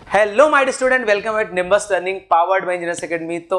Hello my student, welcome eight nimbus learning powered by engineers academy. तो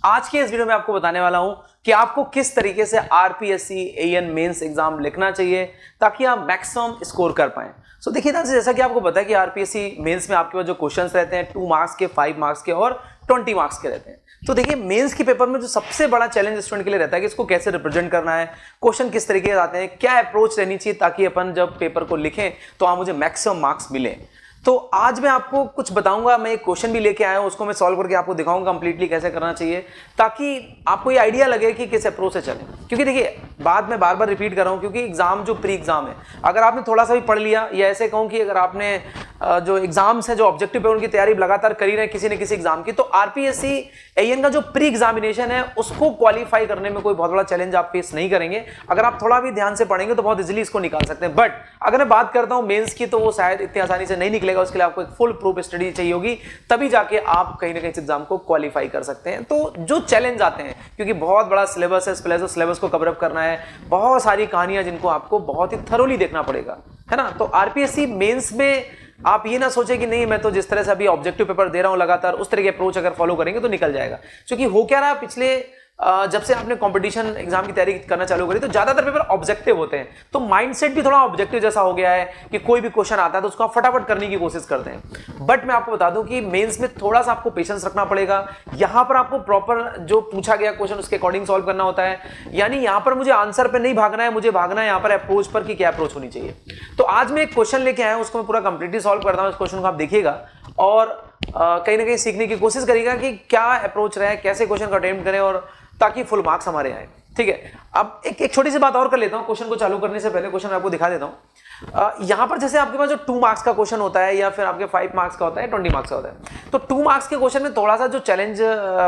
आज के इस वीडियो में आपको बताने वाला हूं कि आपको किस तरीके से आरपीएससी एएन मेंस एग्जाम लिखना चाहिए ताकि आप मैक्सिमम स्कोर कर पाएं। सो देखिए ना, जैसा कि आपको पता है कि आरपीएससी मेंस में आपके पास जो क्वेश्चंस रहते हैं 2 मार्क्स के, 5 मार्क्स के और 20 मार्क्स के रहते हैं। तो देखिए मेंस के पेपर में जो सबसे बड़ा चैलेंज स्टूडेंट के लिए रहता है कि इसको कैसे रिप्रेजेंट करना है, क्वेश्चन किस तरीके से आते हैं, क्या अप्रोच रहनी चाहिए ताकि अपन जब पेपर को लिखें तो आप मुझे मैक्सिमम मार्क्स मिले। तो आज मैं आपको कुछ बताऊंगा, मैं एक क्वेश्चन भी लेके आया हूं, उसको मैं सॉल्व करके आपको दिखाऊंगा कंप्लीटली कैसे करना चाहिए ताकि आपको ये आइडिया लगे कि किस अप्रोच से चलें। क्योंकि देखिए बात मैं बार बार रिपीट कर रहा हूं क्योंकि एग्जाम जो प्री एग्जाम है, अगर आपने थोड़ा सा भी पढ़ लिया या ऐसे कहूं कि अगर आपने जो एग्जाम्स है, जो ऑब्जेक्टिव है, उनकी तैयारी लगातार करी रहे किसी न किसी एग्जाम की, तो आरपीएससी एएन का जो प्री एग्जामिनेशन है उसको क्वालिफाई करने में कोई बहुत बड़ा चैलेंज आप फेस नहीं करेंगे। अगर आप थोड़ा भी ध्यान से पढ़ेंगे तो बहुत इजीली इसको निकाल सकते हैं। बट अगर मैं बात करता हूं मेंस की, तो वो शायद इतनी आसानी से नहीं निकलेगा। उसके लिए आपको एक फुल प्रूफ स्टडी चाहिए होगी, तभी जाके आप कहीं ना कहीं एग्जाम को क्वालिफाई कर सकते हैं। तो जो चैलेंज आते हैं, क्योंकि बहुत बड़ा सिलेबस है, सिलेबस को कवर अप करना है, बहुत सारी कहानियां जिनको आपको बहुत ही थरोली देखना पड़ेगा, है ना। तो आरपीएससी मेंस में आप ये ना सोचे कि नहीं, मैं तो जिस तरह से अभी ऑब्जेक्टिव पेपर दे रहा हूं लगातार उस तरह के अप्रोच अगर फॉलो करेंगे तो निकल जाएगा। क्योंकि हो क्या रहा, पिछले जब से आपने कंपटीशन एग्जाम की तैयारी करना चालू करी तो ज्यादातर पेपर ऑब्जेक्टिव होते हैं, तो माइंडसेट भी थोड़ा ऑब्जेक्टिव जैसा हो गया है कि कोई भी क्वेश्चन आता है तो उसको आप फटाफट करने की कोशिश करते हैं। बट मैं आपको बता दूं कि मेंस में थोड़ा सा आपको पेशेंस रखना पड़ेगा। यहां पर आपको प्रॉपर जो पूछा गया क्वेश्चन उसके अकॉर्डिंग सॉल्व करना होता है। यानी यहां पर मुझे आंसर पर नहीं भागना है, मुझे भागना है यहां पर अप्रोच पर कि क्या अप्रोच होनी चाहिए। तो आज मैं एक क्वेश्चन लेके आया हूं, उसको मैं पूरा कंप्लीटली सॉल्व करता हूं। इस क्वेश्चन को आप देखिएगा और कहीं ना कहीं सीखने की कोशिश करिएगा कि क्या अप्रोच रहे, कैसे क्वेश्चन को अटेम्प्ट करें और ताकि फुल मार्क्स हमारे आए। ठीक है, अब एक छोटी सी बात और कर लेता हूं क्वेश्चन को चालू करने से पहले। क्वेश्चन आपको दिखा देता हूं। यहां पर जैसे आपके पास जो 2 मार्क्स का क्वेश्चन होता है या फिर आपके 5 मार्क्स का होता है, 20 मार्क्स का होता है, तो 2 मार्क्स के क्वेश्चन में थोड़ा सा जो चैलेंज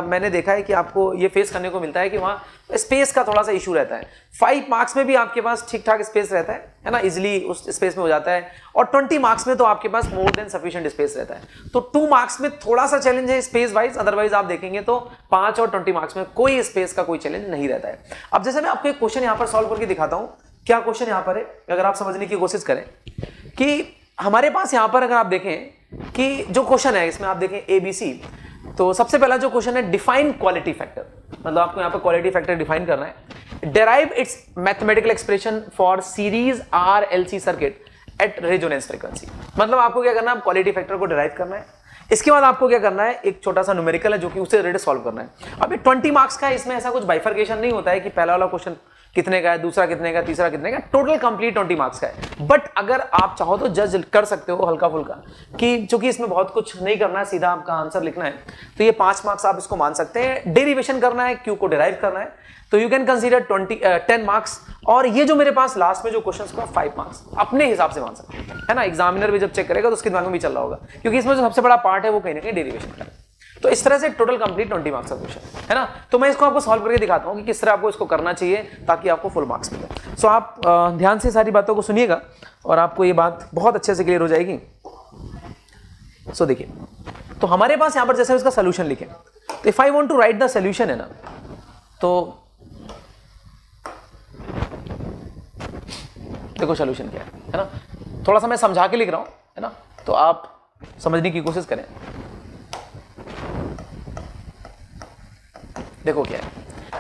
मैंने देखा है कि आपको ये फेस करने को मिलता है कि वहां स्पेस का थोड़ा सा इशू रहता है। 5 मार्क्स में भी आपके पास ठीक ठाक स्पेस रहता है ना, इजिली उस स्पेस में हो जाता है। और 20 मार्क्स में तो आपके पास मोर देन सफिशिएंट स्पेस रहता है। तो 2 मार्क्स में थोड़ा सा चैलेंज है स्पेस वाइज, अदरवाइज आप देखेंगे तो 5 और 20 मार्क्स में कोई स्पेस का कोई चैलेंज नहीं रहता है। अब जैसे मैं आपको एक क्वेश्चन यहां पर सॉल्व करके दिखाता हूं। क्या क्वेश्चन यहां पर है, अगर आप समझने की कोशिश करें कि हमारे पास यहां पर अगर आप देखें कि जो क्वेश्चन है इसमें आप देखें एबीसी, तो सबसे पहला जो क्वेश्चन है डिफाइन क्वालिटी फैक्टर, मतलब आपको यहां पर क्वालिटी फैक्टर डिफाइन करना है। Derive it's mathematical expression for series RLC circuit at resonance frequency. मतलब आपको क्या करना है, क्वालिटी फैक्टर को डिराइव करना है। इसके बाद आपको क्या करना है, एक छोटा सा न्यूमेरिकल है जो कि उसे रिलेटेड सॉल्व करना है। अब ये 20 मार्क्स का है, इसमें ऐसा कुछ बाइफर्केशन नहीं होता है कि पहला वाला क्वेश्चन कितने का है, दूसरा कितने का, तीसरा कितने का, टोटल कंप्लीट 20 मार्क्स का है। बट अगर आप चाहो तो जज कर सकते हो हल्का फुल्का कि चूंकि इसमें बहुत कुछ नहीं करना है, सीधा आपका आंसर लिखना है, तो ये 5 मार्क्स आप इसको मान सकते हैं। डेरिवेशन करना है, क्यू को डिराइव करना है, तो यू कैन कंसीडर 10 मार्क्स। और ये जो मेरे पास लास्ट में जो क्वेश्चन का 5 मार्क्स अपने हिसाब से मान सकते हैं, है ना। एग्जामिनर भी जब चेक करेगा तो उसके दिमाग में भी चल रहा होगा, क्योंकि इसमें जो सबसे बड़ा पार्ट है वो कहीं ना कहीं डेरिवेशन का है। तो इस तरह से टोटल कंप्लीट 20 मार्क्स का क्वेश्चन है ना। तो मैं इसको आपको सॉल्व करके दिखाता हूं कि किस तरह आपको इसको करना चाहिए ताकि आपको फुल मार्क्स मिले। सो आप ध्यान से सारी बातों को सुनिएगा और आपको ये बात बहुत अच्छे से क्लियर हो जाएगी। सो देखिए, तो हमारे पास यहां पर जैसे इसका सोल्यूशन लिखें, तो if I want to write the solution है ना, तो देखो सोल्यूशन क्या है ना। थोड़ा सा मैं समझा के लिख रहा हूं, है ना, तो आप समझने की कोशिश करें। देखो क्या है,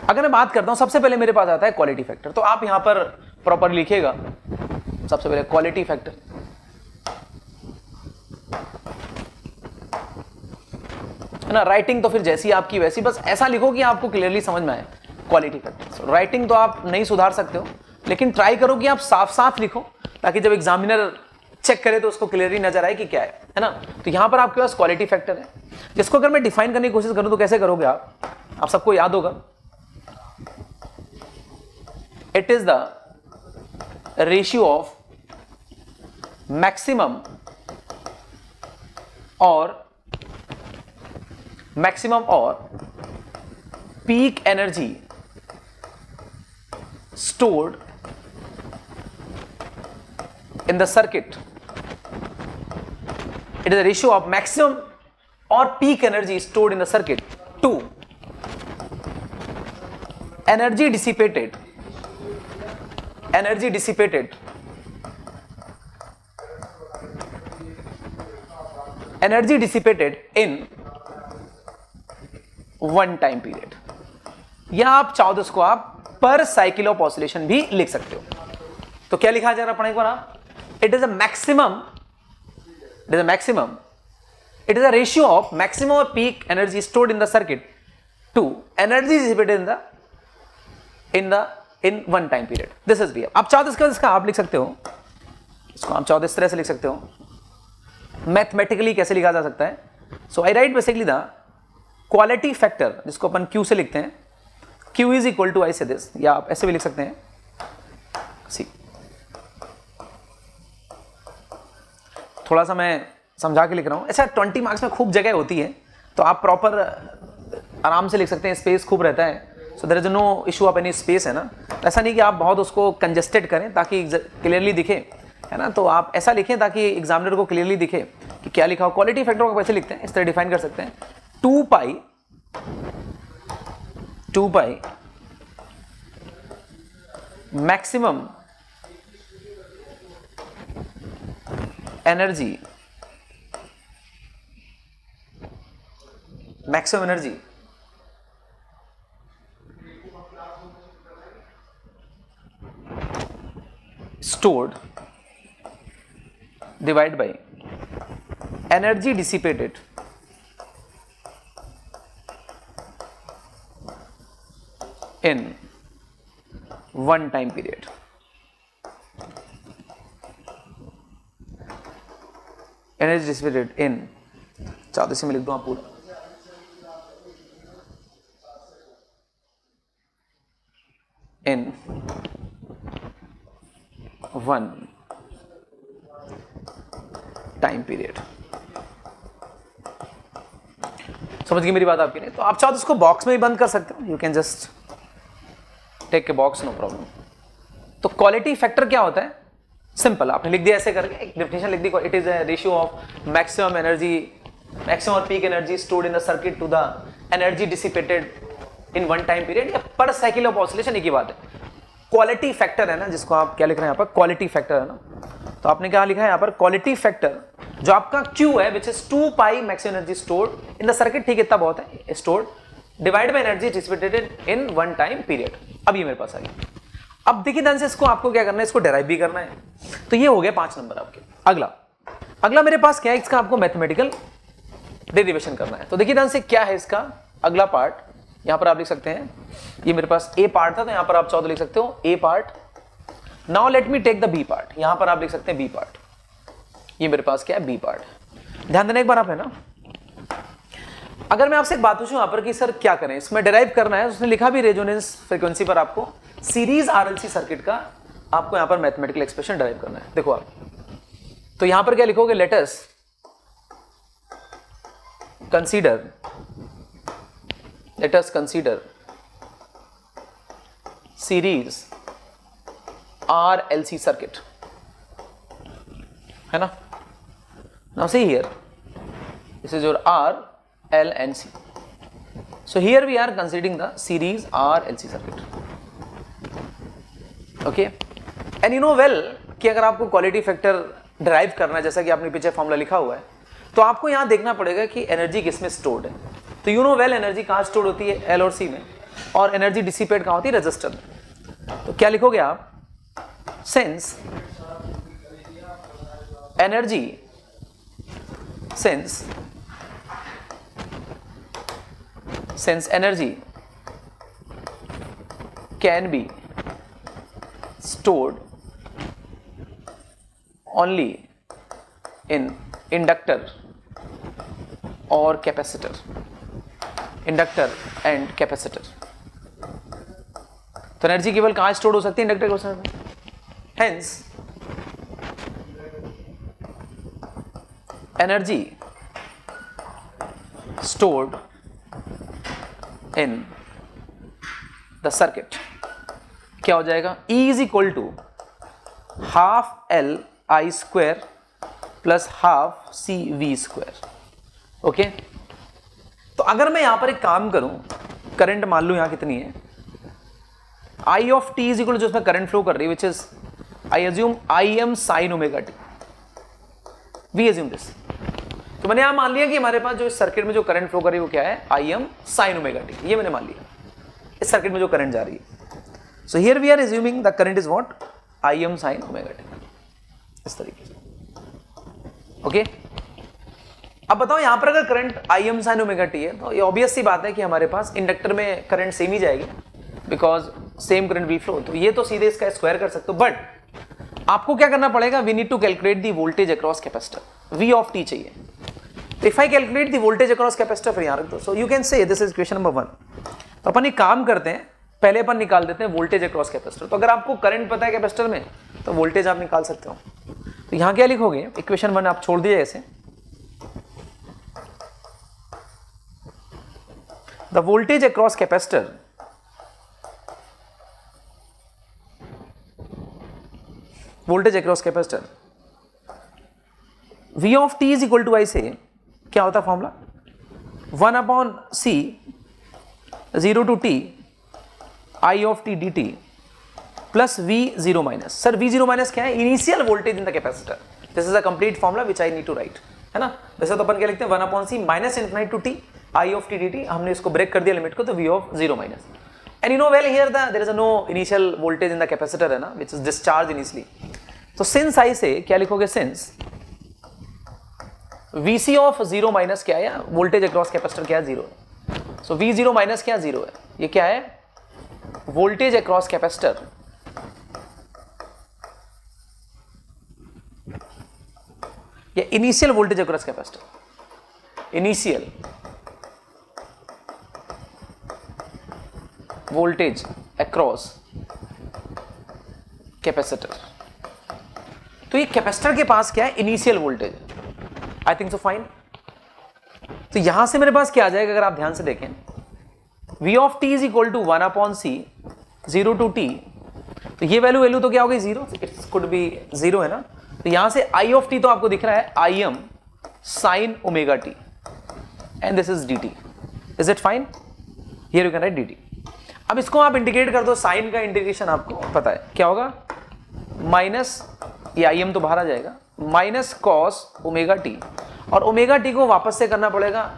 अगर मैं बात करता हूं, सबसे पहले मेरे पास आता है क्वालिटी फैक्टर, तो आप यहां पर प्रॉपर लिखिएगा। सबसे पहले क्वालिटी फैक्टर, है ना। राइटिंग तो फिर जैसी आपकी वैसी, बस ऐसा लिखो कि आपको क्लियरली समझ में आए क्वालिटी फैक्टर। राइटिंग तो आप नहीं सुधार सकते हो, लेकिन ट्राई करो कि आप साफ साफ लिखो ताकि जब एग्जामिनर चेक करे तो उसको क्लियरली नजर आए कि क्या है ना। तो यहां पर आपके पास क्वालिटी फैक्टर है, जिसको अगर मैं डिफाइन करने की कोशिश करूं तो कैसे करोगे आप सबको याद होगा, it is the ratio of maximum और peak energy stored in the circuit. It is a ratio of maximum or peak energy stored in the circuit to energy dissipated energy dissipated in one time period, या आप चाहो तो इसको आप पर cycle of oscillation भी लिख सकते हो। तो क्या लिखा जा रहा पढ़ने को ना, it is a maximum, it is a ratio of maximum or peak energy stored in the circuit to energy dissipated in one time period. This is V. आप चाहो तो इसका आप लिख सकते हो, इसको आप चाहो तो इस तरह से लिख सकते हो। मैथमेटिकली कैसे लिखा जा सकता है? So I write basically the quality factor, जिसको अपन Q से लिखते हैं, Q is equal to I say this, या आप ऐसे भी लिख सकते हैं सी। थोड़ा सा मैं समझा के लिख रहा हूं, ऐसा 20 मार्क्स में खूब जगह होती है, तो आप प्रॉपर आराम से लिख सकते हैं, स्पेस खूब रहता है। So there is no issue of any space, है ना। ऐसा नहीं कि आप बहुत उसको कंजेस्टेड करें ताकि क्लियरली दिखे, है ना। तो आप ऐसा लिखें ताकि एग्जामिनर को क्लियरली दिखे कि क्या लिखा हो। क्वालिटी फैक्टर को कैसे लिखते हैं, इस तरह डिफाइन कर सकते हैं, 2 pi maximum energy stored divided by energy dissipated in one time period. Energy dissipated in, चाहते से मैं लिख दूं आप पूरा, in one time period. समझ गई मेरी बात आपकी? नहीं तो आप चाहो तो इसको बॉक्स में ही बंद कर सकते हो, you can just take a box, no problem. तो क्वालिटी फैक्टर क्या होता है? सिंपल, आपने लिख दिया ऐसे करके, एक डेफिनेशन लिख दी, it is a ratio of maximum और peak energy stored in the circuit to the energy dissipated in one time period, या पर साइकिल ऑफ ऑसिलेशन, एक ही बात है। क्वालिटी फैक्टर है ना, जिसको आप क्या लिख रहे हैं यहाँ पर, क्वालिटी फैक्टर है ना। तो आपने क्या लिखा है यहाँ पर, क्वालिटी फैक्टर जो आपका Q है, which is 2 pi maximum energy stored in the circuit, ठीक है, इतना बहुत है, stored divide by energy dissipated in one time period. अब ये मेरे पास आ गया। अब देखिए ध्यान से, इसको आपको क्या करना है, इसको डेराइव भी करना है। तो ये हो गया 5 नंबर आपके। अगला मेरे पास क्या है, इसका आपको मैथमेटिकल डेरिवेशन करना है। तो देखिए ध्यान से, क्या है इसका अगला पार्ट, यहां पर आप लिख सकते हैं, ये मेरे पास ए पार्ट था, तो यहां पर आप चाहो तो लिख सकते हो A part. Now let me take the B part, यहां पर आप लिख सकते हैं बी पार्ट। ये मेरे पास क्या है, बी पार्ट। ध्यान देना एक बार आप, है ना। अगर मैं आपसे एक बात पूछूं यहां पर कि सर क्या करें, इसमें डेराइव करना है, उसने लिखा भी रेजोनेंस फ्रीक्वेंसी पर आपको सीरीज आरएलसी सर्किट का आपको यहां पर मैथमेटिकल एक्सप्रेशन डेराइव करना है। देखो आप, तो यहां पर क्या लिखोगे, let us consider series RLC circuit, है ना। Now see here, this is your R, L and C. So here we are considering the series RLC circuit. Okay, and you know well कि अगर आपको क्वालिटी फैक्टर ड्राइव करना है, जैसा कि आपने पीछे फॉर्मूला लिखा हुआ है, तो आपको यहां देखना पड़ेगा कि एनर्जी किस में स्टोर्ड है। तो यू नो वेल एनर्जी कहां स्टोर्ड होती है, एल और सी में, और एनर्जी डिसिपेट कहां होती है, रेजिस्टर में। तो क्या लिखोगे आप, since energy can be stored only in inductor और कैपेसिटर, इंडक्टर एंड कैपेसिटर। तो एनर्जी केवल कहां स्टोर हो सकती है, इंडक्टर कैपेसिटर में। Hence energy stored in the circuit क्या हो जाएगा, E is equal to half L I square plus half C V square. Okay, तो अगर मैं यहां पर एक काम करूं, करंट मान लूं यहां कितनी है, I of T is equal जो उसमें करंट फ्लो कर रही है, which is I assume I M sine omega T, we assume this. तो मैंने यहां मान लिया कि हमारे पास जो इस सर्किट में जो करंट फ्लो कर रही है वो क्या है, आई एम साइन ओमेगा टी, ये मैंने मान लिया इस सर्किट में जो करंट जा रही है। So here we are assuming the current is what, I M sine omega T, इस तरीके से। ओके अब बताओ यहां पर अगर current I M sine omega T है तो ये ऑब्वियस सी बात है कि हमारे पास इंडक्टर में करंट सेम ही जाएगी, because same current will flow, तो ये तो सीधे इसका स्क्वायर कर सकते हो। बट आपको क्या करना पड़ेगा, we need to calculate the voltage across capacitor, V of T चाहिए। If I calculate the voltage across capacitor, फिर यहां रख दो, so you can say this is equation number 1। तो अपन एक काम करते हैं, पहले अपन निकाल देते हैं वोल्टेज अक्रॉस कैपेसिटर। तो अगर आपको करंट पता है कैपेसिटर में तो वोल्टेज आप निकाल सकते हो। तो यहां क्या लिखोगे, इक्वेशन 1 आप छोड़ दीजिए ऐसे, the voltage across capacitor V of T is equal to I say क्या होता है formula, 1/c 0 to t I of T D T plus V0 minus. Sir V0 minus क्या है, initial voltage in the capacitor. This is a complete formula which I need to write, है ना। वैसे तो अपन क्या लिखते हैं 1/c minus infinity to t I of T D T, हमने इसको ब्रेक कर दिया लिमिट को, तो V of 0 minus. And you know well here there is no initial voltage in the capacitor, है ना, विच इज डिस्चार्ज इनिशियली। तो since I say क्या लिखोगे, सिंस Vc ऑफ 0 माइनस क्या है, वोल्टेज अक्रॉस कैपेसिटर क्या है, 0 है। सो V0 माइनस क्या 0 है, ये क्या है, वोल्टेज अक्रॉस कैपेसिटर या initial voltage across capacitor, initial voltage across capacitor. तो ये कैपेसिटर के पास क्या है, initial voltage, I think so fine. तो यहां से मेरे पास क्या आ जाएगा, अगर आप ध्यान से देखें, V of T is equal to 1/c 0 to t, तो ये वैल्यू तो क्या हो गई 0, इट्स कुड बी 0, है ना। तो यहां से I ऑफ टी तो आपको दिख रहा है आई M sine omega T and this is D T, is it fine, here you can write D T. अब इसको आप इंटीग्रेट कर दो, साइन का इंटीग्रेशन आपको पता है क्या होगा, माइनस ये आई एम तो बाहर आ जाएगा, माइनस कॉस ओमेगा टी, और ओमेगा टी को वापस से करना पड़ेगा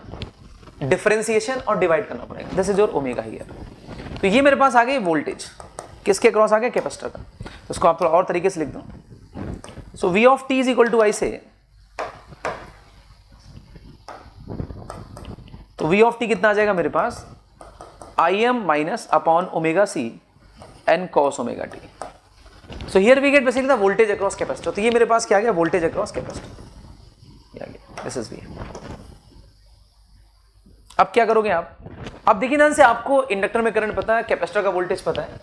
डिफरेंशिएशन और डिवाइड करना पड़ेगा, this is your omega here. तो ये मेरे पास आ गई वोल्टेज, किसके क्रॉस आ गया, कैपेसिटर का। तो इसको आप थोड़ा और तरीके से लिख दो, so V of T is equal to I say, तो V ऑफ टी कितना आ जाएगा मेरे पास, I M minus upon omega C N cos omega T. So here we get basically the voltage across capacitor. तो ये मेरे पास क्या आ गया, वोल्टेज अक्रॉस कैपेसिटर, ये आ गया, दिस इज V। अब क्या करोगे आप, अब देखिए ध्यान से, आपको इंडक्टर में करंट पता है, कैपेसिटर का वोल्टेज पता है,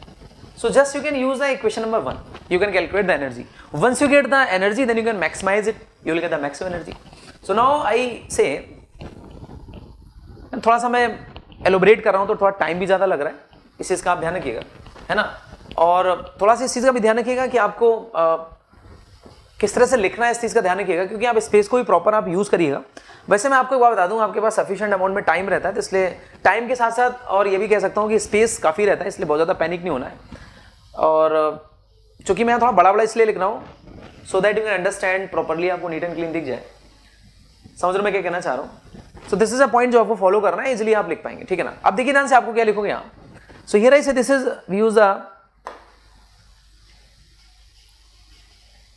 so just you can use the equation number 1, you can calculate the energy. Once you get the energy then you can maximise it, you will get the maximum energy. So now I say, थोड़ा सा मैं elaborate कर रहा हूं तो थोड़ा time भी ज्यादा लग रहा है, इस चीज का आप ध्यान रखिएगा, है ना। और थोड़ा सा इस चीज का भी ध्यान रखिएगा कि आपको किस तरह से लिखना है, इस चीज का ध्यान रखिएगा, क्योंकि आप स्पेस को भी प्रॉपर आप यूज करिएगा। वैसे मैं आपको एक बात बता दूं, आपके पास सफिशिएंट अमाउंट में टाइम रहता है, तो इसलिए टाइम के साथ साथ और ये भी कह सकता हूं कि स्पेस काफी रहता है, इसलिए बहुत ज्यादा पैनिक नहीं होना है। और चूंकि मैं थोड़ा बड़ा इसलिए लिख रहा हूं so that you can understand properly, आपको नीट एंड क्लीन दिख जाए, समझ रहे मैं क्या कहना चाह रहा हूं। सो दिस इज अ पॉइंट जो आपको फॉलो करना है, इजिली आप लिख पाएंगे, ठीक है ना। अब देखिए ध्यान से, आपको क्या लिखोगे यहाँ, सो here I say this is we use the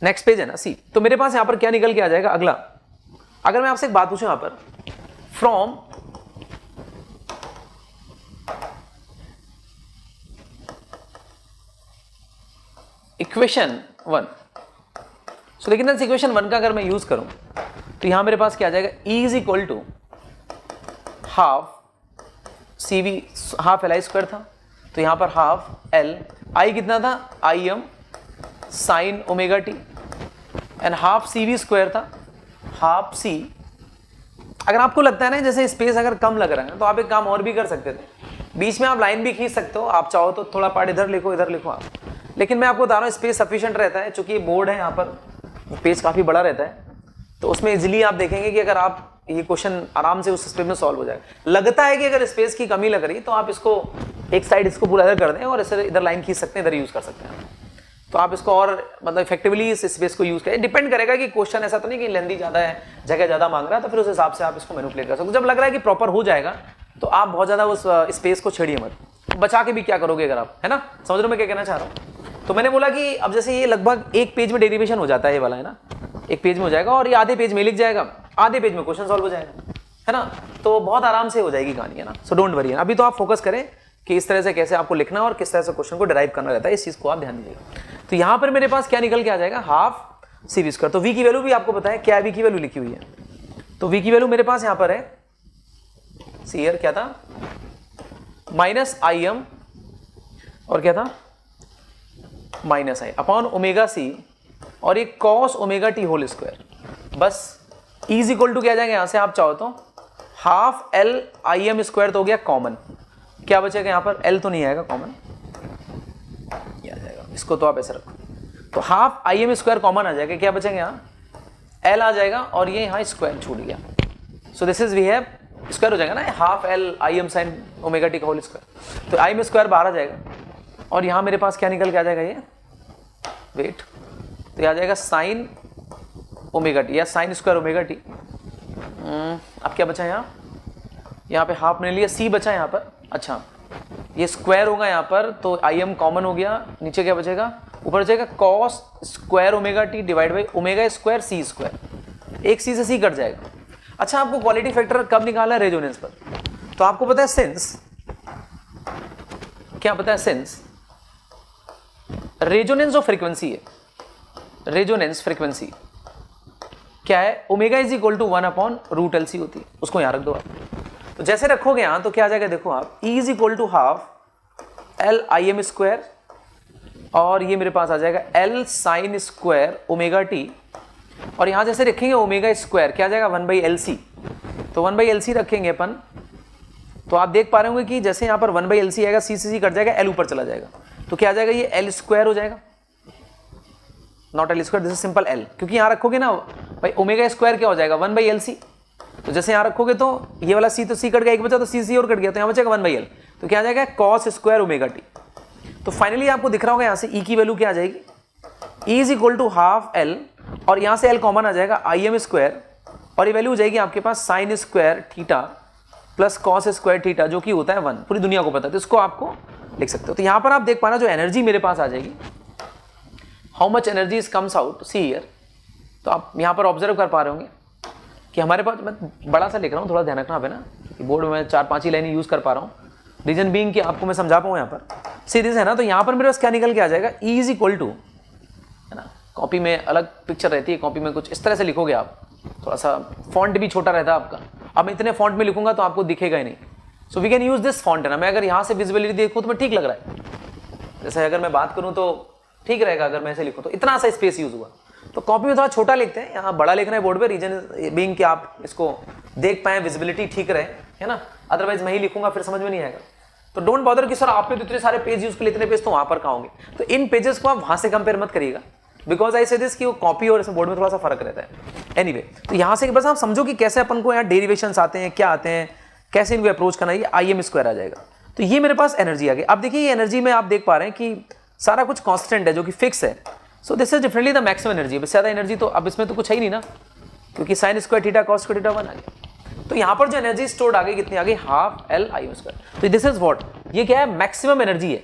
next page है ना, सी। तो मेरे पास यहां पर क्या निकल के आ जाएगा अगला, अगर मैं आपसे एक बात पूछूं यहां पर, फ्रॉम इक्वेशन 1, सो लेकिन इक्वेशन 1 का अगर मैं यूज करूं तो यहां मेरे पास क्या आ जाएगा, E is equal to half CV, half LI square था, तो यहां पर हाफ L, I कितना था, I M sine omega T, and half CV square था, हाफ C। अगर आपको लगता है ना जैसे स्पेस अगर कम लग रहा है तो आप एक काम और भी कर सकते थे, बीच में आप लाइन भी खींच सकते हो, आप चाहो तो थोड़ा पार्ट इधर लिखो इधर लिखो आप, लेकिन मैं आपको बता रहा हूँ स्पेस सफिशिएंट रहता है, चूंकि बोर्ड है यहाँ पर, पेज काफी बड़ा रहता है, तो उसमें इजिली आप देखेंगे कि अगर आप ये क्वेश्चन आराम से उस स्पेस में सॉल्व हो जाएगा। लगता है कि अगर स्पेस की कमी लग रही तो आप इसको एक साइड इसको पूरा इधर कर दें और इसे इधर लाइन खींच सकते हैं, इधर यूज कर सकते हैं। तो आप इसको और मतलब इफेक्टिवली इस स्पेस को यूज करें। डिपेंड करेगा कि क्वेश्चन ऐसा तो नहीं कि लेंथी ज़्यादा है, जगह ज़्यादा मांग रहा है, तो फिर उस हिसाब से आप इसको मैनिपुलेट कर सकते हो। जब लग रहा है कि प्रॉपर हो जाएगा तो आप बहुत ज़्यादा उस स्पेस को छेड़िए मत, बचा के भी क्या करोगे अगर आप, है ना, समझ रहे हो मैं क्या कहना चाह रहा हूँ। तो मैंने बोला कि अब जैसे ये लगभग एक पेज में डेरिवेशन हो जाता है, ये वाला है ना, एक पेज में हो जाएगा और ये आधे पेज में लिख जाएगा, आधे पेज में क्वेश्चन सॉल्व हो जाएगा, है ना, तो बहुत आराम से हो जाएगी कहानी, है ना। सो डोंट वरी, अभी तो आप फोकस करें कि इस तरह से कैसे आपको लिखना और किस तरह से क्वेश्चन को डिराइव करना रहता है, इस चीज़ को आप ध्यान दीजिएगा। तो यहाँ पर मेरे पास क्या निकल के आ जाएगा, हाफ सी स्क्वायर। तो वी की वैल्यू भी आपको पता है क्या है, वी की वैल्यू लिखी हुई है, तो वी की वैल्यू मेरे पास यहाँ पर है, सी हियर क्या था, माइनस आई एम और क्या था, minus I upon omega C और एक cos omega T whole square. बस इज इक्वल टू क्या आ जाएगा, यहां से आप चाहो तो half L I M square तो हो गया कॉमन, क्या बचेगा यहाँ पर, एल तो नहीं आएगा कॉमन, ये आ जाएगा, इसको तो आप ऐसे रखो, तो half I M square common आ जाएगा, क्या बचेगा यहाँ, एल आ जाएगा और ये यहाँ स्क्वायर छूट गया। So this is we have square हो जाएगा ना, half L I M sine omega T का होल स्क्वायर, तो आई एम स्क्वायर बाहर आ जाएगा और यहाँ मेरे पास क्या निकल के आ जाएगा, ये वेट, तो ये आ जाएगा साइन ओमेगा टी या साइन स्क्वायर ओमेगा टी। अब क्या बचा यहाँ पे हाफ ने लिया, सी बचा यहाँ पर, अच्छा ये स्क्वायर होगा यहाँ पर, तो आई एम कॉमन हो गया, नीचे क्या बचेगा, ऊपर बचेगा cos square omega T divide by omega square C square, एक सी से सी कट जाएगा। अच्छा आपको क्वालिटी फैक्टर कब निकालना है, रेजोनेंस पर, तो आपको पता है सिंस, क्या पता है सिंस रेजोनेंस ऑफ फ्रीक्वेंसी है, रेजोनेंस फ्रीक्वेंसी क्या है, omega is equal to 1 upon root L C होती है, उसको यहां रख दो आप। तो जैसे रखोगे यहां तो क्या आ जाएगा, देखो आप, E is equal to half L I M square और ये मेरे पास आ जाएगा L sine square omega T, और यहां जैसे रखेंगे ओमेगा स्क्वायर क्या आ जाएगा, 1 बाई एल सी, तो 1 बाई एल सी रखेंगे अपन, तो आप देख पा रहे होंगे कि जैसे यहां पर 1 बाई एल सी आएगा, सी से सी कट जाएगा, एल ऊपर चला जाएगा, तो क्या आ जाएगा, ये एल स्क्वायर हो जाएगा, naught L square, this is simple L, क्योंकि यहां रखोगे ना भाई ओमेगा स्क्वायर क्या हो जाएगा, 1 बाई एल सी, तो जैसे यहां रखोगे तो ये वाला सी तो सी कट गया, एक बचा तो सी और कट गया, तो यहां बचेगा 1 बाई एल, तो क्या आ जाएगा, कॉस स्क्वायर ओमेगा टी। तो फाइनली आपको दिख रहा होगा यहां से ई की वैल्यू क्या आ जाएगी, E is equal to half L और यहां से एल कॉमन आ जाएगा आई एम स्क्वायर, और ये वैल्यू हो जाएगी आपके पास sine square theta plus cos square theta, जो कि होता है 1, पूरी दुनिया को पता है, तो इसको आपको लिख सकते हो। तो यहां पर आप देख पाना जो एनर्जी मेरे पास आ जाएगी, how much energy is comes out, see here, तो आप यहां पर ऑब्जर्व कर पा रहे होंगे कि हमारे पास, मैं बड़ा सा लिख रहा हूं, थोड़ा ध्यान रखना है ना, कि बोर्ड में 4-5 ही लाइनें यूज कर पा रहा हूं, रीजन बीइंग कि आपको मैं समझा पाऊं यहाँ पर सीरीज है ना। तो यहाँ पर मेरे पास क्या निकल के आ जाएगा, ई इज इक्वल टू, है ना, कॉपी में अलग पिक्चर रहती है, कॉपी में कुछ इस तरह से लिखोगे आप, थोड़ा सा फॉन्ट भी छोटा रहता है आपका, अब मैं इतने फॉन्ट में लिखूंगा तो आपको दिखेगा ही नहीं, so we can use this font, है ना, मैं अगर यहाँ से विजिबिलिटी देखूँ तो मैं ठीक लग रहा है, जैसे अगर मैं बात करूँ तो ठीक रहेगा, अगर मैं ऐसे लिखूँ तो इतना सा स्पेस यूज हुआ, तो कॉपी में थोड़ा छोटा लिखते हैं, यहाँ बड़ा लिखना है बोर्ड पे, रीजन बीइंग कि आप इसको देख पाए, विजिबिलिटी ठीक रहे, है ना, अदरवाइज मैं ही लिखूंगा फिर समझ में नहीं आएगा। तो डोंट बॉदर कि सर आपने तो इतने सारे पेज यूज किए, इतने पेज तो वहां पर कहाँ होंगे, तो इन पेजेस को आप वहां से कंपेयर मत करिएगा, बिकॉज आई से दिस कि वो कॉपी और बोर्ड में थोड़ा सा फर्क रहता है। एनीवे, तो यहाँ से बस आप समझो कि कैसे अपन को यहाँ डेरिवेशंस आते हैं, क्या आते हैं, कैसे इनको अप्रोच करना है, ये आई एम स्क्वायर आ जाएगा। तो ये मेरे पास एनर्जी आ गई। अब देखिए ये एनर्जी में आप देख पा रहे हैं कि सारा कुछ कांस्टेंट है, जो कि फिक्स है, सो this is differently the maximum energy. इससे ज़्यादा एनर्जी तो अब इसमें तो कुछ है ही नहीं ना, क्योंकि sign square theta cos square theta 1 आ गया। तो यहाँ पर जो एनर्जी स्टोर्ड आ गई, कितनी आ गई, half L I M square. तो दिस इज व्हाट, ये क्या है, मैक्सिमम एनर्जी है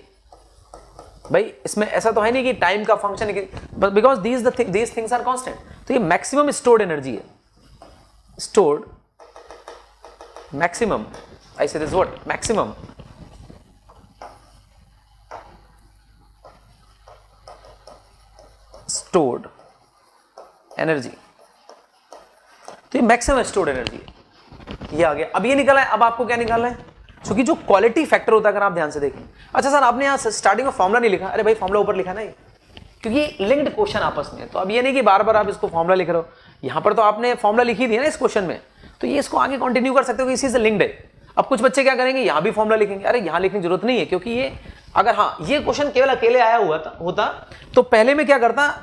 भाई, इसमें ऐसा तो है नहीं कि टाइम का फंक्शन है, because these things are constant. तो ये मैक्सिमम स्टोर्ड एनर्जी है, stored maximum, I say this what, maximum stored energy. तो ये मैक्सिमम स्टोर्ड एनर्जी है, ये आ गया। अब ये निकला है, अब आपको क्या निकालना है, क्योंकि जो क्वालिटी फैक्टर होता है, अगर आप ध्यान से देखें, अच्छा सर आपने यहाँ स्टार्टिंग में फॉर्मुला नहीं लिखा, अरे भाई फॉर्मुला ऊपर लिखा ना, ये क्योंकि लिंक्ड क्वेश्चन आपस में है। तो अब ये नहीं कि बार बार आप इसको फॉर्मुला लिख रहे हो, यहाँ पर तो आपने फॉर्मुला लिखी थी ना इस क्वेश्चन में, तो ये इसको आगे कंटिन्यू कर सकते हो कि इसी से लिंक्ड है। अब कुछ बच्चे क्या करेंगे, यहाँ भी फॉर्मुला लिखेंगे, अरे यहाँ लिखने की जरूरत नहीं है, क्योंकि ये अगर हाँ ये क्वेश्चन केवल अकेले आया हुआ होता तो पहले में क्या करता,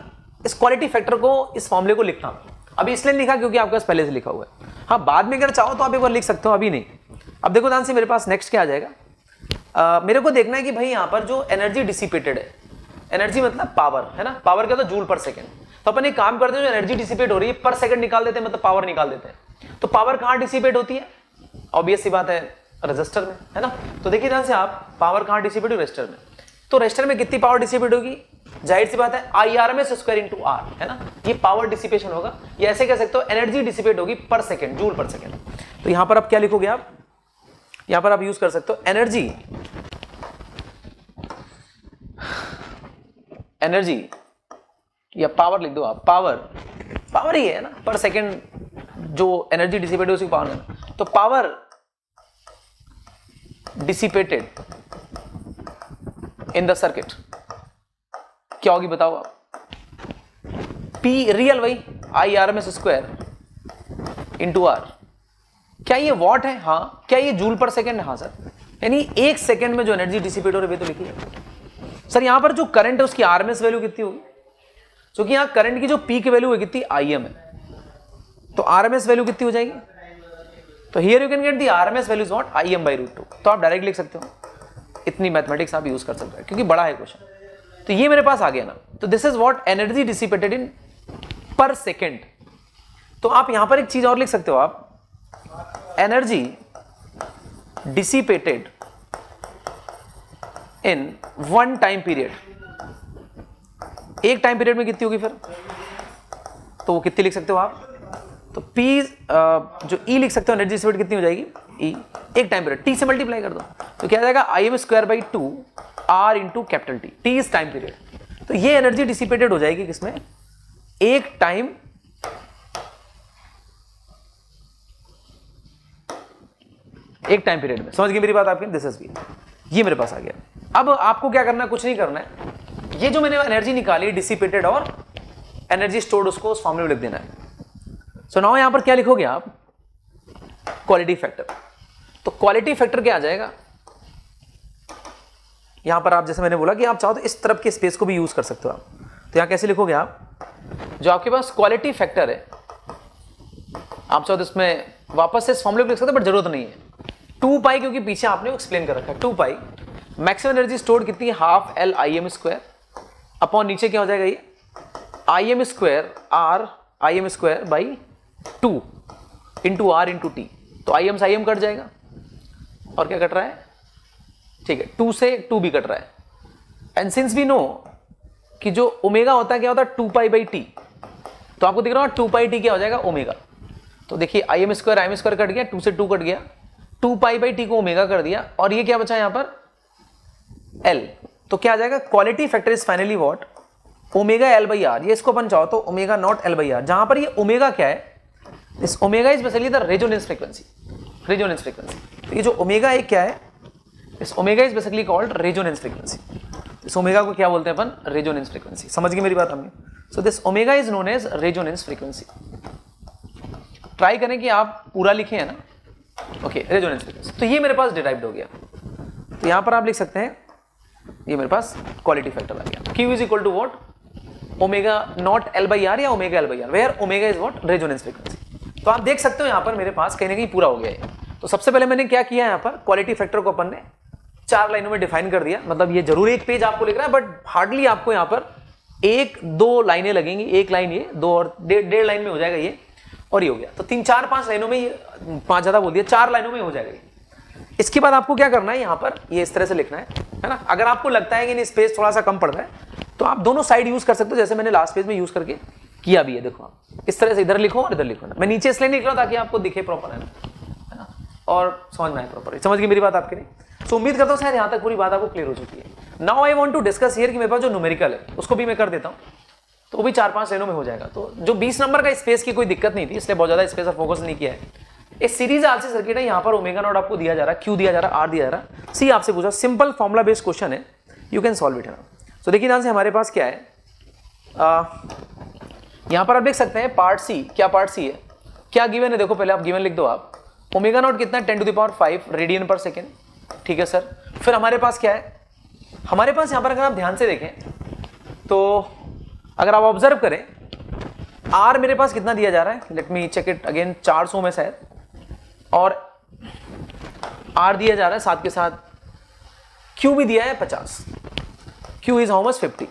इस क्वालिटी फैक्टर को, इस फॉर्मुले को लिखता। अभी इसलिए लिखा क्योंकि आपके पास पहले से लिखा हुआ है, हाँ बाद में अगर चाहो तो आप एक बार लिख सकते हो, अभी नहीं। अब देखो ध्यान से, मेरे पास नेक्स्ट क्या आ जाएगा, मेरे को देखना है कि भाई यहाँ पर जो एनर्जी डिसिपेटेड है, एनर्जी मतलब पावर, है ना, पावर क्या होता है, जूल पर सेकेंड। तो अपन एक काम करते हैं, जो एनर्जी डिसिपेट हो रही है पर सेकंड निकाल देते हैं, मतलब पावर निकाल देते हैं। तो पावर कहां डिसिपेट होती है, ऑब्वियस सी बात है रेजिस्टर में, है ना। तो देखिए ध्यान से आप, पावर कहां डिसिपेट हो, रेजिस्टर में। तो रेजिस्टर में कितनी पावर डिसिपेट होगी, जाहिर सी बात है IRMS स्क्वायर इंटू आर, है ना, ये पावर डिसिपेशन होगा। ये ऐसे कह सकते हो एनर्जी डिसिपेट होगी पर सेकंड, जूल पर सेकंड। तो यहां पर आप क्या लिखोगे, आप यहां पर आप यूज कर सकते हो एनर्जी या पावर लिख दो आप, पावर ही है ना, पर सेकंड जो एनर्जी डिसिपेट है उसी पावर में। तो power dissipated in the circuit क्या होगी बताओ आप, P रियल वही IRMS स्क्वायर इंटू आर। क्या ये वॉट है, हाँ। क्या ये जूल पर सेकंड, हाँ सर। यानी एक सेकंड में जो एनर्जी डिसिपेट हो रही है तो लिखिए सर। यहां पर जो करंट है उसकी RMS वैल्यू कितनी होगी, क्योंकि यहां करंट की जो पीक वैल्यू है कितनी, IM है, तो RMS वैल्यू कितनी हो जाएगी। तो here you can get the RMS value is what, IM/√2। तो आप डायरेक्ट लिख सकते हो, इतनी मैथमेटिक्स आप यूज कर सकते हैं क्योंकि बड़ा है क्वेश्चन। तो ये मेरे पास आ गया ना, तो this is what energy dissipated इन पर सेकेंड। तो आप यहां पर एक चीज और लिख सकते हो आप, energy dissipated in one time period. एक टाइम पीरियड में कितनी होगी फिर, तो वो कितनी लिख सकते हो आप, तो P जो E लिख सकते हो, एनर्जी डिसिपेट कितनी हो जाएगी, E एक टाइम पीरियड, T से मल्टीप्लाई कर दो तो क्या आ जाएगा, IM² 2 R into capital T, T is time period. तो ये एनर्जी डिसिपेटेड हो जाएगी किसमें, एक टाइम पीरियड में। समझ गए मेरी बात आपकी, दिस इज ये मेरे पास आ गया। अब आपको क्या करना है, कुछ नहीं करना है, ये जो मैंने एनर्जी निकाली डिसिपेटेड और एनर्जी स्टोर्ड उसको उस फॉर्मूले में लिख देना है। सो नाउ यहां पर क्या लिखोगे आप, क्वालिटी फैक्टर। तो क्वालिटी फैक्टर क्या आ जाएगा, यहां पर आप जैसे मैंने बोला कि आप चाहो तो इस तरफ के स्पेस को भी यूज कर सकते हो आप। तो यहां कैसे लिखोगे आप, जो आपके पास क्वालिटी फैक्टर है, आप चाहो तो इसमें वापस से इस फॉर्मूले को लिख सकते हो, बट जरूरत नहीं है। 2 पाई, क्योंकि पीछे आपने एक्सप्लेन कर रखा है, 2 पाई मैक्सिमम एनर्जी स्टोर्ड कितनी है, हाफ L IM² अपॉन नीचे क्या हो जाएगा ये IM² R IM² by 2 into R into T। तो IM से IM कट जाएगा और क्या कट रहा है, ठीक है, 2 से 2 भी कट रहा है। एंड सिंस वी नो कि जो ओमेगा होता है क्या होता है, 2 पाई बाई टी। तो आपको दिख रहा है 2 पाई टी क्या हो जाएगा, ओमेगा। तो देखिए IM² कट गया, 2 से 2 कट गया, 2 पाई बाई टी को ओमेगा कर दिया, और ये क्या बचा यहां पर L। तो क्या आ जाएगा, quality factor is finally what, omega L/R। ये इसको अपन चाहो तो ओमेगा नॉट L/R, जहां पर ये ओमेगा क्या है, इस omega is basically the resonance frequency, resonance frequency. तो ये जो ओमेगा एक क्या है, इस omega is basically called resonance frequency. इस ओमेगा को क्या बोलते हैं अपन, रेजोनेंस फ्रीक्वेंसी। समझ गए मेरी बात हमने। So this omega is known as resonance frequency. Try करें कि आप पूरा लिखे है ना, ओके, रेजोनेंस फ्रीक्वेंसी। तो ये मेरे पास डिराइव्ड हो गया। तो यहां पर आप लिख सकते हैं, ये मेरे पास क्वालिटी फैक्टर आ गया, Q is equal to what, omega naught L/R या omega L/R, where omega is what, resonance frequency. तो आप देख सकते हो यहां पर मेरे पास कहीं ना कहीं पूरा हो गया है। तो सबसे पहले मैंने क्या किया, यहां पर क्वालिटी फैक्टर को अपन ने 4 लाइनों में डिफाइन कर दिया। मतलब ये जरूर एक पेज आपको लिख रहा है, बट हार्डली आपको यहां पर 1-2 लाइनें लगेंगी, एक लाइन ये, 2 और 1.5 लाइन में हो जाएगा ये, और ये हो गया। तो 3-4-5 लाइनों में, ये 5 ज्यादा बोल दिया, 4 लाइनों में हो जाएगा ये। इसके बाद आपको क्या करना है, यहां पर ये इस तरह से लिखना है ना। अगर आपको लगता है कि नहीं स्पेस थोड़ा सा कम पड़ रहा है, तो आप दोनों साइड यूज कर सकते हो, जैसे मैंने लास्ट पेज में यूज करके किया भी है। देखो आप इस तरह से इधर लिखो और इधर लिखो ना, मैं नीचे इसलिए नहीं लिख रहा हूं ताकि आपको दिखे प्रॉपर, है ना, और समझ में आए प्रॉपर। समझ गई मेरी बात आपके लिए। सो उम्मीद करता हूं शायद यहां तक पूरी बात आपको क्लियर हो चुकी है। Now I want to discuss here कि मेरे पास जो न्यूमेरिकल है उसको भी मैं कर देता हूं, तो वो भी 4-5 लाइनों में हो जाएगा। तो जो 20 नंबर का स्पेस की कोई दिक्कत नहीं थी, इसलिए बहुत ज्यादा स्पेस पर फोकस नहीं किया है। एक सीरीज आरसी सर्किट है, यहां पर ओमेगा नॉट आपको दिया जा रहा है, Q दिया जा रहा है, R दिया जा रहा है, C आपसे पूछा, सिंपल फॉर्मुला बेस्ड क्वेश्चन है, यू कैन सॉल्व इट है ना। सो देखिए ध्यान से, हमारे पास क्या है, यहां पर आप देख सकते हैं पार्ट सी। क्या पार्ट सी है, क्या गिवन है, देखो पहले आप गिवन लिख दो आप। ओमेगा नॉट कितना है, 10⁵ रेडियन पर सेकेंड, ठीक है सर। फिर हमारे पास क्या है, हमारे पास यहां पर अगर आप ध्यान से देखें तो अगर आप ऑब्जर्व करें, R मेरे पास कितना दिया जा रहा है, let me check it again, 400 में शायद, और R दिया जा रहा है साथ के साथ Q भी दिया है 50, Q is how much 50।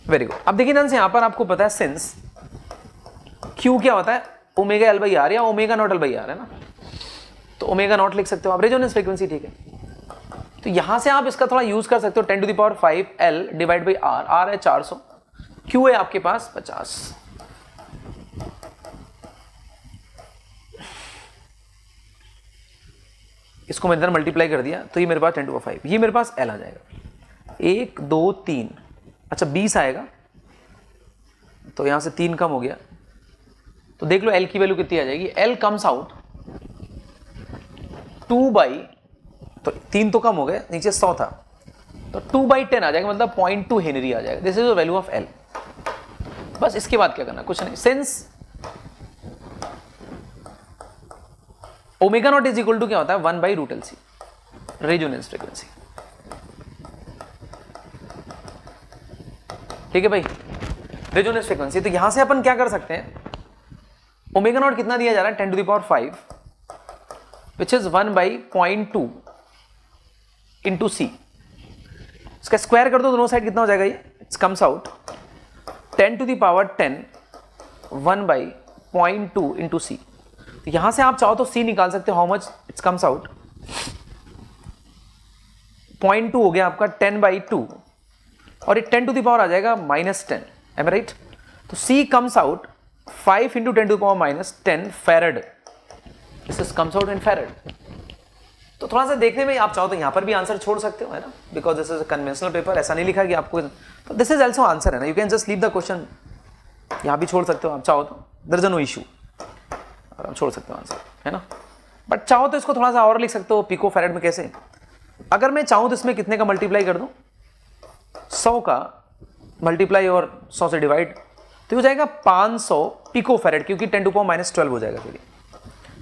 Very good. अब देखिए ध्यान से, यहां पर आपको पता है सिंस Q क्या होता है, ओमेगा एल बाई आर या omega naught L by R है ना, तो ओमेगा नॉट लिख सकते हो आप, रेजोनेंस फ्रीक्वेंसी, ठीक है। तो यहां से आप इसका थोड़ा यूज कर सकते हो, 10⁵ L divide by R, R है 400, Q है आपके पास 50। इसको मैंने इधर मल्टीप्लाई कर दिया तो ये मेरे पास 10⁵, ये मेरे पास L आ जाएगा, 1 2 3, अच्छा 20 आएगा, तो यहां से 3 कम हो गया, तो देख लो L की वैल्यू कितनी आ जाएगी, L कम्स आउट 2 बाई, तो 3 तो कम हो गए, नीचे 100 था, तो 2/10 आ जाएगा, मतलब 0.2 हेनरी आ जाएगा। This is the value of L। बस इसके बाद क्या करना, कुछ नहीं, since omega naught is equal to क्या होता है, 1/√LC, रेजोनेंस फ्रीक्वेंसी, ठीक है भाई, रेजोनेंस फ्रीक्वेंसी। तो यहां से अपन क्या कर सकते हैं, ओमेगा नॉट कितना दिया जा रहा है, 10⁵, विच इज 1/0.2 इंटू सी, इसका स्क्वायर कर दो दोनों साइड, कितना हो जाएगा ये, इट्स कम्स आउट 10⁻10 1/0.2 इंटू सी। तो यहां से आप चाहो तो सी निकाल सकते हो, how much it's comes out, 0.2 हो गया आपका 10/2, और ये 10 टू द पावर आ जाएगा -10, एम आई राइट। तो C comes out 5 into 10 to the power -10 farad, this comes out in farad. तो थोड़ा सा देखने में आप चाहो तो यहां पर भी आंसर छोड़ सकते हो, है ना, because this is a conventional paper, ऐसा नहीं लिखा कि आपको, तो दिस इज ऑल्सो आंसर, है ना, you can just leave the question, यहां भी छोड़ सकते हो आप चाहो तो, देयर इज नो इशू, और आप छोड़ सकते हो आंसर, है ना। बट चाहो तो इसको थोड़ा सा और लिख सकते हो, पिको फैरड में कैसे, अगर मैं चाहूं तो इसमें कितने का मल्टीप्लाई कर दूं, 100 का मल्टीप्लाई और 100 से डिवाइड, तो हो जाएगा 500 पिको फैरड, क्योंकि 10 टू पावर -12 हो जाएगा फिर,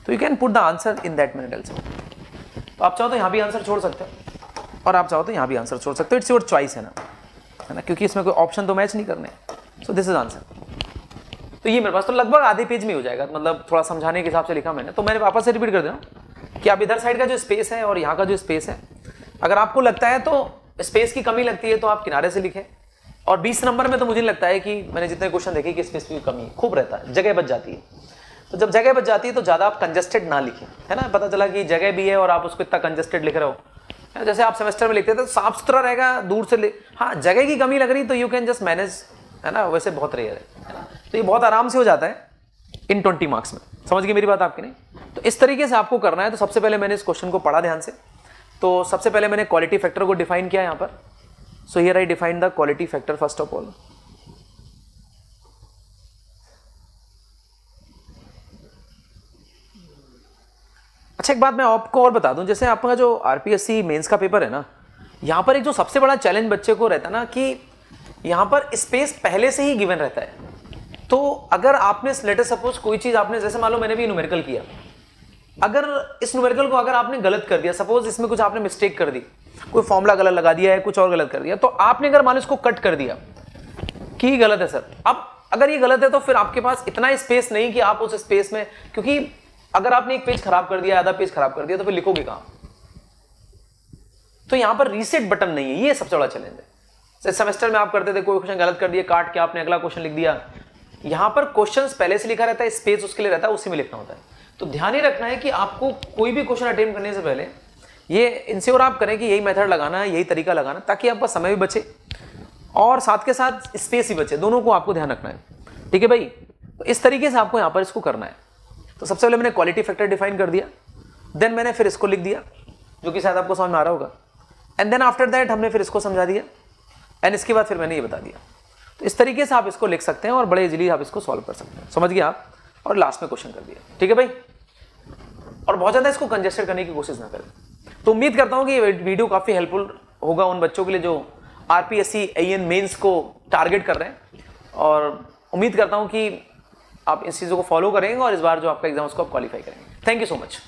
तो you can put the answer in that manner also. तो आप चाहो तो यहां भी आंसर छोड़ सकते हो, और आप चाहो तो यहां भी आंसर छोड़ सकते हो, इट्स योर चॉइस, है ना, क्योंकि इसमें कोई ऑप्शन तो मैच नहीं करने, सो दिस इज आंसर। तो ये मेरे पास तो लगभग आधे पेज में हो जाएगा, मतलब थोड़ा समझाने के हिसाब से लिखा मैंने, तो मैंने वापस से रिपीट कर दिया कि आप इधर साइड का जो स्पेस है और यहाँ का जो स्पेस है, अगर आपको लगता है तो स्पेस की कमी लगती है तो आप किनारे से लिखें, और 20 नंबर में तो मुझे लगता है कि मैंने जितने क्वेश्चन देखे कि स्पेस की कमी खूब रहता है, जगह बच जाती है, तो जब जगह बच जाती है तो ज़्यादा आप कंजस्टेड ना लिखें, है ना, पता चला कि जगह भी है और आप उसको इतना कंजस्टेड लिख रहे हो, जैसे आप सेमेस्टर में लिखते थे तो साफ सुथरा रहेगा, दूर से हाँ जगह की कमी लग रही तो यू कैन जस्ट मैनेज, है ना, वैसे बहुत रेयर है ना, तो ये बहुत आराम से हो जाता है इन 20 मार्क्स में, समझ गए मेरी बात आपकी नहीं। तो इस तरीके से आपको करना है। तो सबसे पहले मैंने इस क्वेश्चन को पढ़ा ध्यान से, तो सबसे पहले मैंने क्वालिटी फैक्टर को डिफाइन किया यहाँ पर, सो here I define the quality factor first of all. अच्छा एक बात मैं आपको और बता दूं, जैसे आपका जो आरपीएससी मेंस का पेपर है ना, यहाँ पर एक जो सबसे बड़ा चैलेंज बच्चे को रहता है ना कि यहाँ पर स्पेस पहले से ही गिवन रहता है, तो अगर आपने लेटर सपोज कोई चीज आपने, जैसे मान लो मैंने भी न्यूमेरिकल किया, अगर इस न्यूमेरिकल को अगर आपने गलत कर दिया, सपोज इसमें कुछ आपने मिस्टेक कर दी, कोई फॉर्मूला गलत लगा दिया है, कुछ और गलत कर दिया, तो आपने अगर मान लो इसको कट कर दिया कि गलत है सर, अब अगर ये गलत है तो फिर आपके पास इतना स्पेस नहीं कि आप उस स्पेस में, क्योंकि अगर आपने एक पेज खराब कर दिया, आधा पेज खराब कर दिया, तो फिर लिखोगे कहां, तो यहां पर रीसेट बटन नहीं है, ये सबसे बड़ा चैलेंज है। सेमेस्टर में आप करते थे, कोई क्वेश्चन गलत कर दिया, काट के आपने अगला क्वेश्चन लिख दिया, यहां पर क्वेश्चंस पहले से लिखा रहता है, स्पेस उसके लिए रहता है, उसी में लिखना होता है। तो ध्यान ही रखना है कि आपको कोई भी क्वेश्चन अटेम्प्ट करने से पहले ये इंश्योर आप करें कि यही मेथड लगाना है, यही तरीका लगाना, ताकि आपका समय भी बचे और साथ के साथ स्पेस ही बचे, दोनों को आपको ध्यान रखना है, ठीक है भाई। तो इस तरीके से आपको यहां पर इसको करना है। तो सबसे पहले मैंने क्वालिटी फैक्टर डिफाइन कर दिया, देन मैंने फिर इसको लिख दिया, जो कि शायद आपको समझ में आ रहा होगा, एंड देन आफ्टर दैट हमने फिर इसको समझा दिया, एंड इसके बाद फिर मैंने ये बता दिया। तो इस तरीके से आप इसको लिख सकते हैं और बड़े इजीली आप इसको सॉल्व कर सकते हैं, समझ गए आप, और लास्ट में क्वेश्चन कर दिया, ठीक है भाई। और बहुत ज़्यादा इसको कंजेस्टेड करने की कोशिश ना करें। तो उम्मीद करता हूँ कि ये वीडियो काफ़ी हेल्पफुल होगा उन बच्चों के लिए जो आरपीएससी एएन मेंस को टारगेट कर रहे हैं, और उम्मीद करता हूँ कि आप इस चीज़ों को फॉलो करेंगे और इस बार जो आपका एग्जाम उसको आप क्वालिफाई करेंगे। Thank you so much.